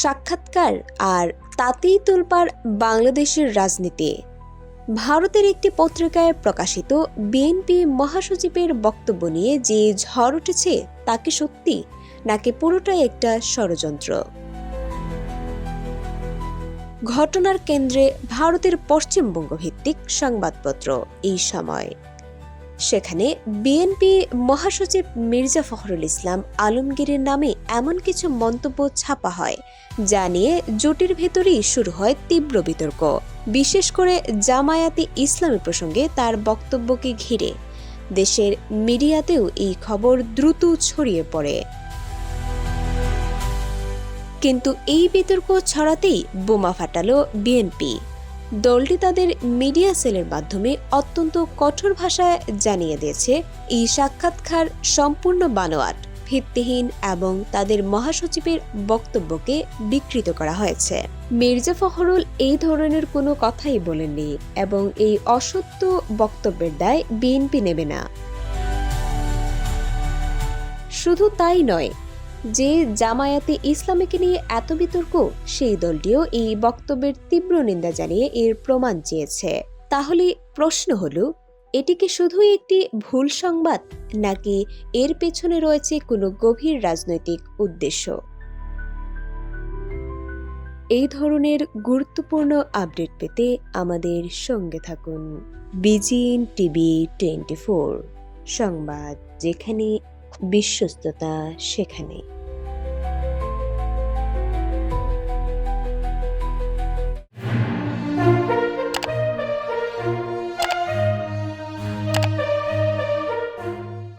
সাক্ষাৎকার আর তাতেই তোলপাড় বাংলাদেশের রাজনীতি। ভারতের একটি পত্রিকায় প্রকাশিত বিএনপি মহাসচিবের বক্তব্য নিয়ে যে ঝড় উঠেছে তা কি সত্যি নাকি পুরোটাই একটা ষড়যন্ত্র? ঘটনার কেন্দ্রে ভারতের পশ্চিমবঙ্গ ভিত্তিক সংবাদপত্র এই সময়। সেখানে বিএনপি মহাসচিব মির্জা ফখরুল ইসলাম আলমগীরের নামে এমন কিছু মন্তব্য ছাপা হয় যা নিয়ে জোটের ভেতরেই শুরু হয় তীব্র বিতর্ক, বিশেষ করে জামায়াতে ইসলামী প্রসঙ্গে তার বক্তব্যকে ঘিরে দেশের মিডিয়াতেও এই খবর দ্রুত ছড়িয়ে পড়ে। কিন্তু এই বিতর্ক ছড়াতেই বোমা ফাটালো বিএনপি। দলটি তাদের মিডিয়া সেলের মাধ্যমে অত্যন্ত কঠোর ভাষায় জানিয়ে দিয়েছে এই সাক্ষাৎকার সম্পূর্ণ বানোয়াট, ভিত্তিহীন এবং তাদের মহাসচিবের বক্তব্যকে বিকৃত করা হয়েছে। মির্জা ফখরুল এই ধরনের কোনো কথাই বলেননি এবং এই অসত্য বক্তব্যের দায় বিএনপি নেবে না। শুধু তাই নয়, যে জামায়াতে ইসলামীকে নিয়ে এত বিতর্ক, সেই দলটিও এই বক্তব্যের তীব্র নিন্দা জানিয়ে এর প্রমাণ চেয়েছে। তাহলে প্রশ্ন হলো, এটি কি শুধুই একটি ভুল সংবাদ নাকি এর পেছনে রয়েছে কোনো গভীর রাজনৈতিক উদ্দেশ্য? এই ধরনের গুরুত্বপূর্ণ আপডেট পেতে আমাদের সঙ্গে থাকুন। বিজিএন টিভি 24 সংবাদ, যেখানে বিশ্বস্ততা সেখানে।